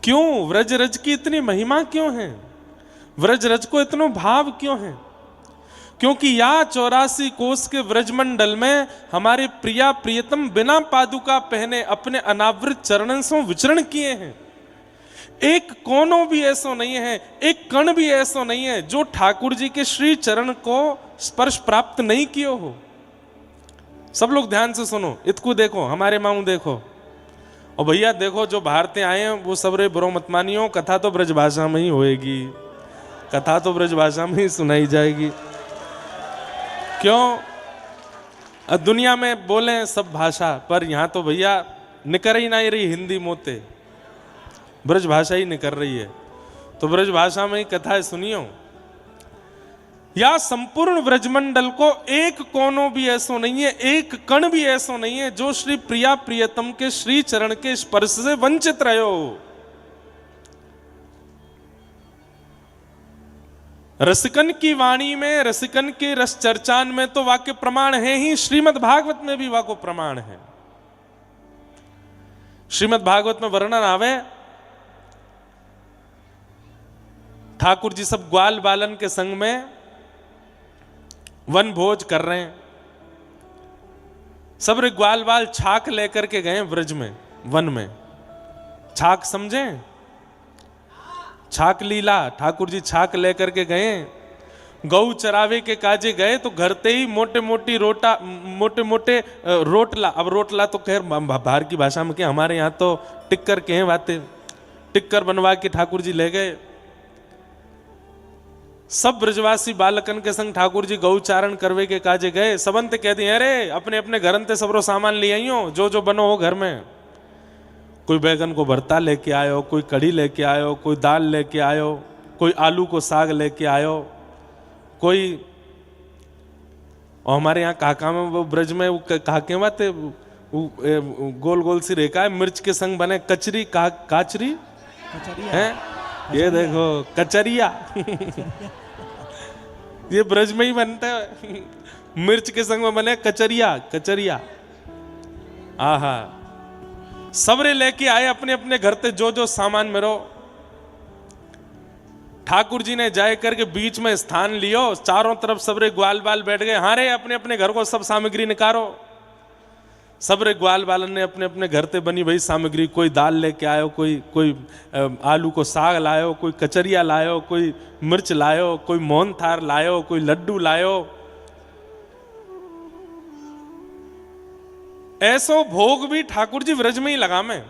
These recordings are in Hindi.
क्यों व्रज रज की इतनी महिमा क्यों है? व्रज रज को इतना भाव क्यों है? क्योंकि या 84 कोस के व्रजमंडल में हमारे प्रिया प्रियतम बिना पादुका पहने अपने अनावृत चरणों से विचरण किए हैं। एक कोनों भी ऐसा नहीं है, एक कण भी ऐसा नहीं है जो ठाकुर जी के श्री चरण को स्पर्श प्राप्त नहीं किए हो। सब लोग ध्यान से सुनो, इतकू देखो, हमारे माऊ देखो, और भैया देखो जो भारतीय आए हैं वो सब रे बुरो मत मानियो, कथा तो ब्रजभाषा में ही होएगी, कथा तो ब्रजभाषा में ही सुनाई जाएगी। क्यों? दुनिया में बोले सब भाषा, पर यहाँ तो भैया निकर ही नहीं रही हिंदी मोते, ब्रजभाषा ही निकर रही है। तो ब्रजभाषा में ही कथा सुनियो। या संपूर्ण व्रजमंडल को एक कोनों भी ऐसा नहीं है, एक कण भी ऐसा नहीं है जो श्री प्रिया प्रियतम के श्री चरण के स्पर्श से वंचित रहे हो। रसिकन की वाणी में, रसिकन के रस चर्चान में तो वाक्य प्रमाण है ही, श्रीमद् भागवत में भी वाक्य प्रमाण है। श्रीमद् भागवत में वर्णन आवे, ठाकुर जी सब ग्वाल बालन के संग में वन भोज कर रहे हैं। सब रे ग्वाल बाल छाक लेकर के गए ब्रज में, वन में। छाक समझे? छाक लीला, ठाकुर जी छाक लेकर के गए, गौ चरावे के काजे गए तो घरते ही मोटे मोटे रोटला। अब रोटला तो खैर बाहर की भाषा में क्या, हमारे यहाँ तो टिक्कर के हैं बातें, टिक्कर बनवा के ठाकुर जी ले गए। सब ब्रजवासी बालकन के संग ठाकुर जी गौचारण करवे के काजे गए। सबंत कह दिए, अरे अपने अपने घरन ते सबरो सामान ले आइयो, जो जो बनो हो घर में। कोई बैगन को भरता लेके आयो, कोई कढ़ी लेके आयो, कोई दाल लेके आयो, कोई आलू को साग लेके आयो, कोई। और हमारे यहाँ काका में वो ब्रज में वो काके बाते गोल गोल सी रेखा है, मिर्च के संग बने कचरी, काचरी है, ये देखो कचरिया ये ब्रज में ही बनता है, मिर्च के संग में बने कचरिया, कचरिया। आहा, सबरे लेके आए अपने अपने घर से जो जो सामान मेरो। ठाकुर जी ने जाए करके बीच में स्थान लियो, चारों तरफ सबरे ग्वाल बाल बैठ गए। हाँ रे, अपने अपने घर को सब सामग्री निकालो। सबरे ग्वाल बालन ने अपने अपने घर से बनी भाई सामग्री, कोई दाल लेके आयो, कोई आलू को साग लायो, कोई कचरिया लायो, कोई मिर्च लायो, कोई मोहन थार लायो, कोई लड्डू लायो। ऐसो भोग भी ठाकुर जी व्रज में ही लगा में।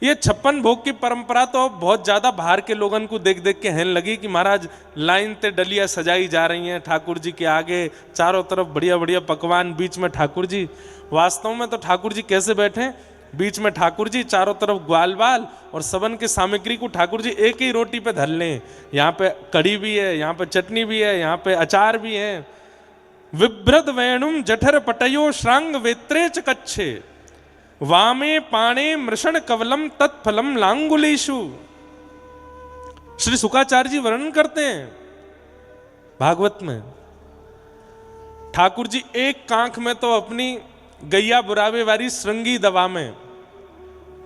ये 56 भोग की परंपरा तो बहुत ज्यादा बाहर के लोगन को देख देख के हेन लगी कि महाराज लाइन ते डलिया सजाई जा रही हैं ठाकुर जी के आगे, चारों तरफ बढ़िया बढ़िया पकवान, बीच में ठाकुर जी। वास्तव में तो ठाकुर जी कैसे बैठे? बीच में ठाकुर जी, चारों तरफ ग्वाल बाल, और सबन की सामग्री को ठाकुर जी एक ही रोटी पे धर लें। यहाँ पे कढ़ी भी है, यहाँ पे चटनी भी है, यहाँ पे अचार भी है। विभ्रद वेणुम जठर पटयो श्रांग वेत्रे च कच्छे, वामे पाणे मृषण कवलम तत्फलम लांगुलेशु। श्री शुकाचार्य जी वर्णन करते हैं भागवत में, ठाकुर जी एक कांख में तो अपनी गैया बुरावे वाली श्रृंगी दवा में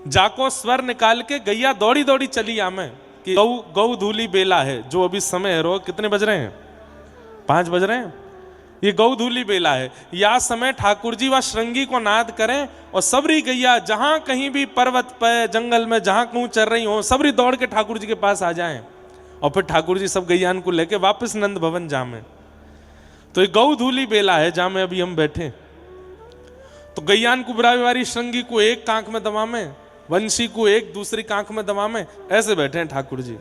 जाको स्वर निकाल के गैया दौड़ी दौड़ी चली आमे कि गौ धूली बेला है। जो अभी समय है, रो कितने बज रहे हैं? 5 बज रहे हैं। ये गौधूली बेला है। या समय ठाकुर जी व श्रृंगी को नाद करें और सबरी गैया जहां कहीं भी पर्वत पर, जंगल में जहां कहूं चल रही हो, सबरी दौड़ के ठाकुर जी के पास आ जाएं और फिर ठाकुर जी सब गैयान को लेके वापस नंद भवन जामे। तो ये गौधूली बेला है जहां में अभी हम बैठे। तो गैयान को बुरावी श्रृंगी को एक कांख में दमा में, वंशी को एक दूसरी कांख में दमा में, ऐसे बैठे हैं ठाकुर जी।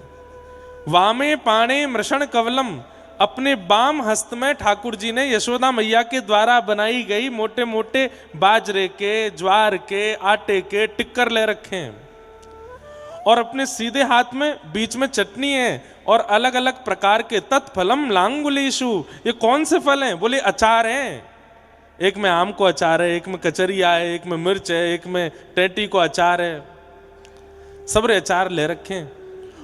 वामे पाणे मृषण कवलम, अपने बाम हस्त में ठाकुर जी ने यशोदा मैया के द्वारा बनाई गई मोटे मोटे बाजरे के, ज्वार के, आटे के टिक्कर ले रखे हैं, और अपने सीधे हाथ में बीच में चटनी है और अलग अलग प्रकार के तत्फलम लांगुलेशु। ये कौन से फल हैं? बोले अचार हैं। एक में आम को अचार है, एक में कचरिया है, एक में मिर्च है, एक में टेटी को अचार है। सबरे अचार ले रखे हैं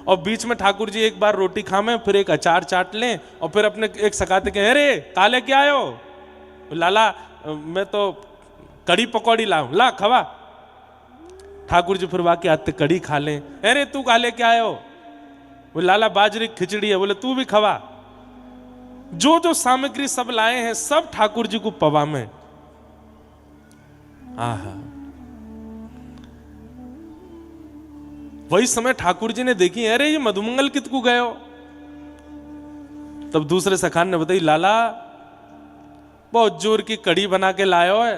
और बीच में ठाकुर जी एक बार रोटी खामें, फिर एक अचार चाट लें और फिर अपने एक सकाते के, अरे काले क्या आयो? लाला मैं तो कड़ी पकौड़ी लाऊं, ला खवा। ठाकुर जी फिर वाके आते कड़ी खा लें। अरे तू खा ले क्या आयो? वो लाला बाजरी खिचड़ी है, बोले तू भी खवा। जो जो सामग्री सब लाए हैं सब ठाकुर जी को पवा में। आहा, वही समय ठाकुर जी ने देखी, अरे ये मधुमंगल कितकू गए हो? तब दूसरे सखान ने बताई, लाला बहुत जोर की कड़ी बना के लायो है,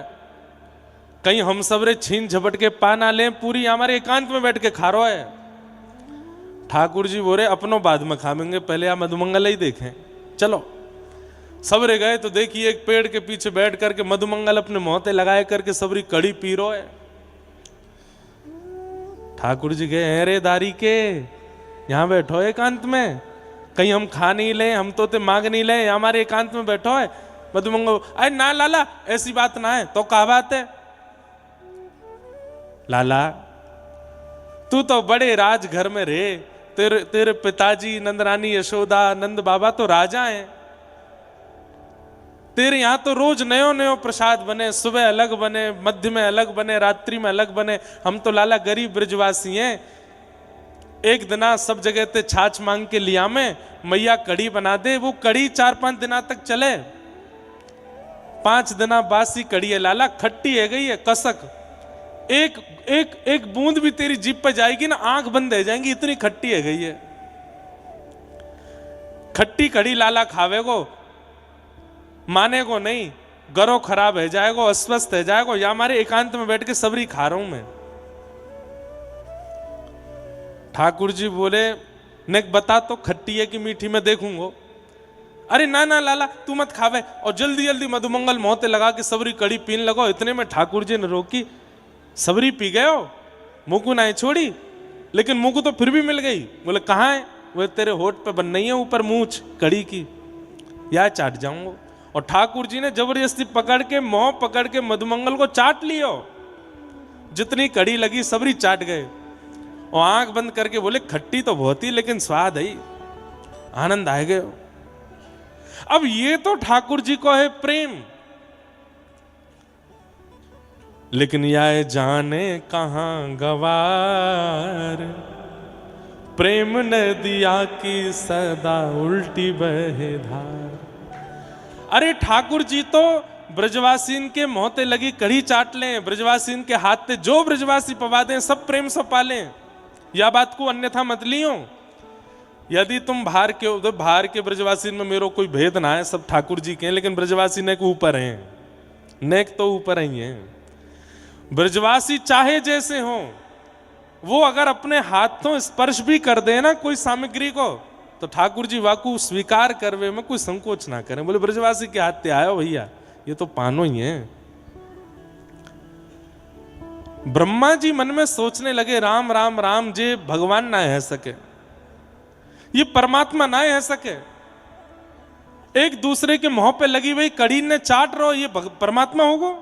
कहीं हम सबरे छीन झपट के पा ना लें, पूरी हमारे एकांत में बैठ के खा रो है। ठाकुर जी बोले अपनों बाद में खाएंगे, पहले आप मधुमंगल ही देखें। चलो सबरे गए तो देखिए एक पेड़ के पीछे बैठ करके मधुमंगल अपने मोहते लगाए करके सबरी कड़ी पी रो है। ठाकुर जी गए, अरे दारी के यहां बैठो एकांत में, कहीं हम खा नहीं ले, हम तो ते मांग नहीं ले, हमारे एकांत में बैठो है। मधुमंगल, अरे ना लाला ऐसी बात ना है। तो क्या बात है? लाला तू तो बड़े राज घर में रहे, तेरे पिताजी नंदरानी यशोदा नंद बाबा तो राजा हैं, तेरे यहां तो रोज नयो नयो प्रसाद बने, सुबह अलग बने, मध्य में अलग बने, रात्रि में अलग बने। हम तो लाला गरीब ब्रजवासी हैं, एक दिना सब जगह ते छाछ मांग के लिया में मैया कड़ी बना दे, वो कड़ी 4-5 दिना तक चले। 5 दिना बासी कड़ी है लाला, खट्टी है गई है कसक, एक एक एक बूंद भी तेरी जीभ पे जाएगी ना आंख बंद रह जाएंगी, इतनी खट्टी है गई है। खट्टी कड़ी लाला खावे को माने को नहीं, गरो खराब है जाएगो, अस्वस्थ है जाएगो, या हमारे एकांत में बैठ के सबरी खा रहा हूं मैं। ठाकुर जी बोले, ने बता तो खट्टी है कि मीठी, मैं देखूंगो। अरे ना ना लाला तू मत खावे, और जल्दी जल्दी मधुमंगल मोहते लगा के सबरी कड़ी पीन लगो। इतने में ठाकुर जी ने रोकी, सबरी पी गए हो, मुकु ना छोड़ी, लेकिन मुकु तो फिर भी मिल गई। बोले कहाँ है? वो तेरे होठ पे बन नहीं है ऊपर मूछ कड़ी की, या चाट जाऊंगा। और ठाकुर जी ने जबरदस्ती पकड़ के मोह पकड़ के मधुमंगल को चाट लियो, जितनी कड़ी लगी सबरी चाट गए। और आंख बंद करके बोले खट्टी तो बहुत ही, लेकिन स्वाद है, आनंद आए गए। अब ये तो ठाकुर जी को है प्रेम, लेकिन यह जाने कहां गवार, प्रेम नदिया की सदा उल्टी बहे धार। अरे ठाकुर जी तो ब्रजवासीन के मोहते लगी कड़ी चाट लें, ब्रजवासीन के हाथ से जो ब्रजवासी पवा दें सब प्रेम से पालें, या बात को अन्यथा मत लियो। यदि तुम बाहर के हो तो बाहर के ब्रजवासीन में मेरो कोई भेद ना है, सब ठाकुर जी के हैं, लेकिन ब्रजवासी नेक ऊपर हैं, नेक तो ऊपर ही हैं। ब्रजवासी चाहे जैसे हो, वो अगर अपने हाथों स्पर्श भी कर दे ना कोई सामग्री को, तो ठाकुर जी वाकू स्वीकार करवे में कोई संकोच ना करें। बोले ब्रजवासी के हाथ से आयो भैया, ये तो पानो ही है। ब्रह्मा जी मन में सोचने लगे, राम राम राम जे भगवान ना है सके, ये परमात्मा ना है सके, एक दूसरे के मुंह पे लगी हुई कड़ी ने चाट रहो, ये परमात्मा होगा?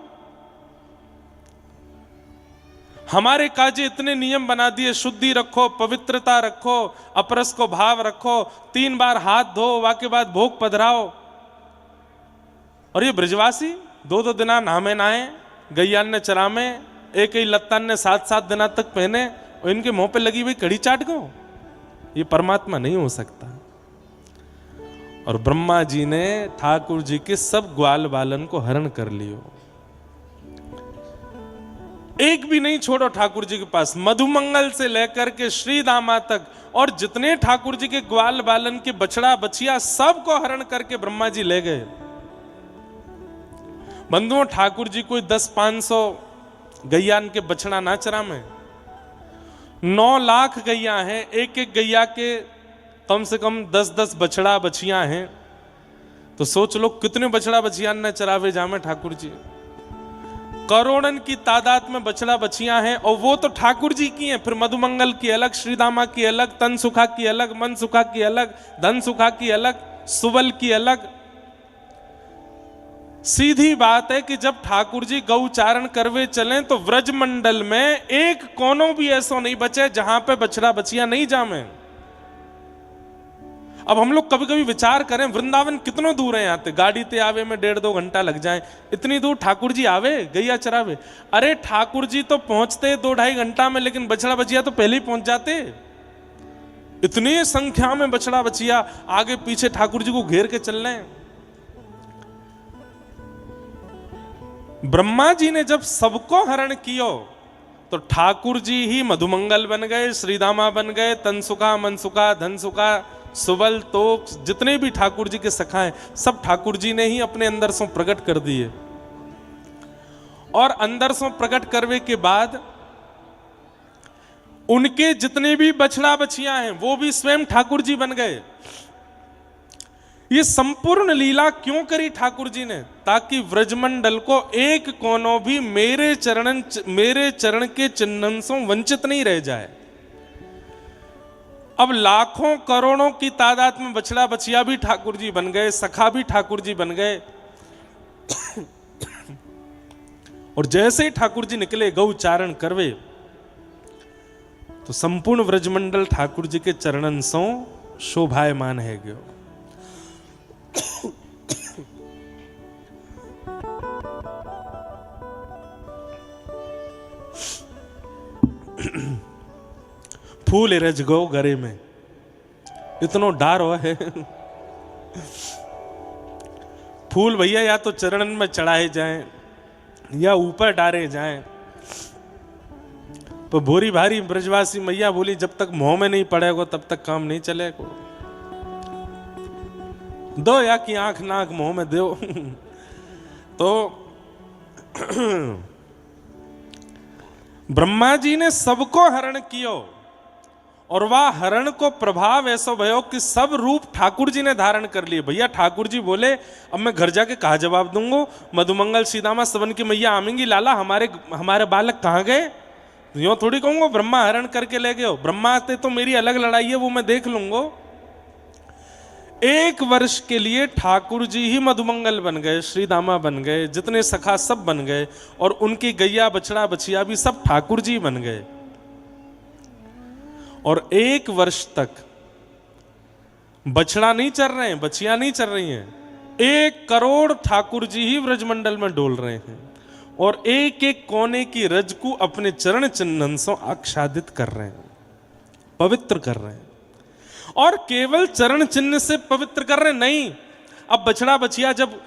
हमारे काजे इतने नियम बना दिए, शुद्धि रखो, पवित्रता रखो, अपरस को भाव रखो, 3 बार हाथ धो, वाके बाद भोग पधराओ। और ये ब्रजवासी 2-2 दिना नहामे नहाए, गैयान ने चरामे, एक ही लत्तान ने 7-7 दिना तक पहने, और इनके मुंह पे लगी हुई कड़ी चाट गो। ये परमात्मा नहीं हो सकता। और ब्रह्मा जी ने ठाकुर जी के सब ग्वाल बालन को हरण कर लियो, एक भी नहीं छोड़ो ठाकुर जी के पास, मधुमंगल से लेकर के श्री दामा तक, और जितने ठाकुर जी के ग्वाल बालन के बछड़ा बछिया सबको हरण करके ब्रह्मा जी ले गए। बंधुओं, ठाकुर जी कोई 10-500 गैयान के बछड़ा ना चरा में, 9 लाख गैया हैं, एक एक गैया के कम से कम 10-10 बछड़ा बछिया हैं, तो सोच लो कितने बछड़ा बछिया न चरावे जामे ठाकुर जी। करोड़न की तादाद में बछड़ा बछियां हैं, और वो तो ठाकुर जी की हैं। फिर मधुमंगल की अलग, श्रीदामा की अलग, तन सुखा की अलग, मन सुखा की अलग, धन सुखा की अलग, सुबल की अलग। सीधी बात है कि जब ठाकुर जी गौचारण करवे चलें तो व्रज मंडल में एक कोनो भी ऐसा नहीं बचे जहां पे बछड़ा बछिया नहीं जामे। अब हम लोग कभी कभी विचार करें वृंदावन कितनो दूर है यहाँ से, गाड़ी ते आवे में 1.5-2 घंटा लग जाए, इतनी दूर ठाकुर जी आवे गैया चरावे। अरे ठाकुर जी तो पहुंचते 2-2.5 घंटा में, लेकिन बछड़ा बचिया तो पहले ही पहुंच जाते। इतनी संख्या में बछड़ा बचिया आगे पीछे ठाकुर जी को घेर के चल रहे हैं। ब्रह्मा जी ने जब सबको हरण कियो तो ठाकुर जी ही मधुमंगल बन गए, श्रीदामा बन गए, तनसुका, मनसुका, धनसुका, सुबल, तोक, जितने भी ठाकुर जी के सखा हैं सब ठाकुर जी ने ही अपने अंदर से प्रकट कर दिए। और अंदर से प्रकट करने के बाद उनके जितने भी बछड़ा बछिया हैं वो भी स्वयं ठाकुर जी बन गए। ये संपूर्ण लीला क्यों करी ठाकुर जी ने? ताकि व्रजमंडल को एक कोनों भी मेरे चरण के चिन्हन से वंचित नहीं रह जाए। अब लाखों करोड़ों की तादाद में बछड़ा बछिया भी ठाकुर जी बन गए, सखा भी ठाकुर जी बन गए। और जैसे ही ठाकुर जी निकले गौ चारण करवे तो संपूर्ण व्रजमंडल ठाकुर जी के चरणन सो शोभायमान है गयो। फूल रज गो गरे में, इतनो डारो है। फूल भैया या तो चरणन में चढ़ाए जाएं या ऊपर डारे जाएं। तो भोरी भारी ब्रजवासी मैया बोली जब तक मुंह में नहीं पड़ेगा तब तक काम नहीं चलेगा। दो या कि आंख नाक मुंह में दो। तो ब्रह्मा जी ने सबको हरण कियो और वह हरण को प्रभाव ऐसा भयो कि सब रूप ठाकुर जी ने धारण कर लिए। भैया ठाकुर जी बोले अब मैं घर जाके कहा जवाब दूंगा, मधुमंगल सीदामा सवन की मैया आमेंगी, लाला हमारे बालक कहाँ गए? यो थोड़ी कहूंगा ब्रह्मा हरण करके ले गए हो, ब्रह्मा से तो मेरी अलग लड़ाई है, वो मैं देख लूंगा। 1 वर्ष के लिए ठाकुर जी ही मधुमंगल बन गए, श्रीदामा बन गए, जितने सखा सब बन गए और उनकी गैया बछड़ा बछिया भी सब ठाकुर जी बन गए। और 1 वर्ष तक बछड़ा नहीं चल रहे हैं, बछिया नहीं चल रही हैं, 1 करोड़ ठाकुर जी ही व्रजमंडल में डोल रहे हैं और एक एक कोने की रज को अपने चरण चिन्हन से आच्छादित कर रहे हैं, पवित्र कर रहे हैं। और केवल चरण चिन्ह से पवित्र कर रहे नहीं। अब बछड़ा बछिया जब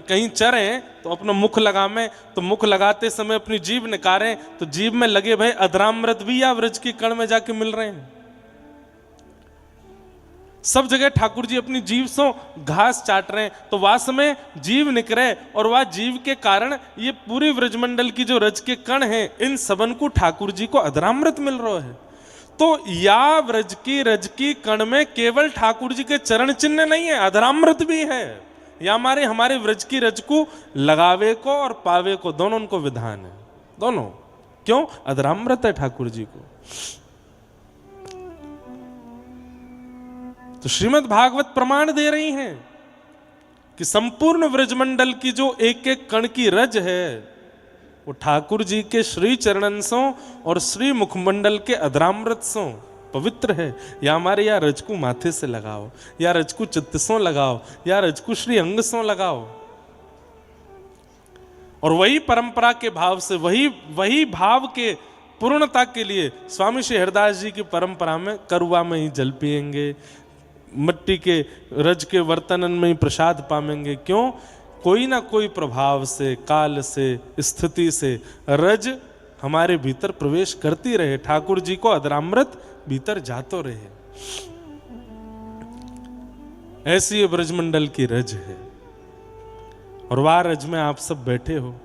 कहीं चरे तो अपना मुख लगावे, तो मुख लगाते समय अपनी जीभ निकारें तो जीभ में लगे भाई अधरामृत भी या व्रज के कण में जाके मिल रहे हैं। सब जगह ठाकुर जी अपनी जीभ से घास चाट रहे हैं तो वास में जीव निकरे और वह जीव के कारण ये पूरी व्रजमंडल की जो रज के कण हैं इन सबन को ठाकुर जी को अधरामृत मिल रहा है। तो या व्रज की रज की कण में केवल ठाकुर जी के चरण चिन्ह नहीं है, अधरामृत भी है। या हमारे व्रज की रज को लगावे को और पावे को दोनों उनको विधान है, दोनों। क्यों? अधरामृत है ठाकुर जी को। तो श्रीमद् भागवत प्रमाण दे रही हैं कि संपूर्ण व्रजमंडल की जो एक एक कण की रज है वो ठाकुर जी के श्री चरणन सो और श्री मुखमंडल के अधरामृत सो पवित्र है। या हमारे या रज को माथे से लगाओ, या रज को चित्त सो लगाओ, या रज को श्री अंग सो लगाओ। और वही परंपरा के भाव से वही भाव के पूर्णता के लिए स्वामी श्री हरदास जी की परंपरा में करुआ में ही जल पिएंगे, मिट्टी के रज के वर्तनन में ही प्रसाद पाएंगे। क्यों? कोई ना कोई प्रभाव से, काल से, स्थिति से रज हमारे भीतर प्रवेश करती रहे, ठाकुर जी को अधरामृत भीतर जातो रहे। ऐसी ब्रजमंडल की रज है और वह रज में आप सब बैठे हो।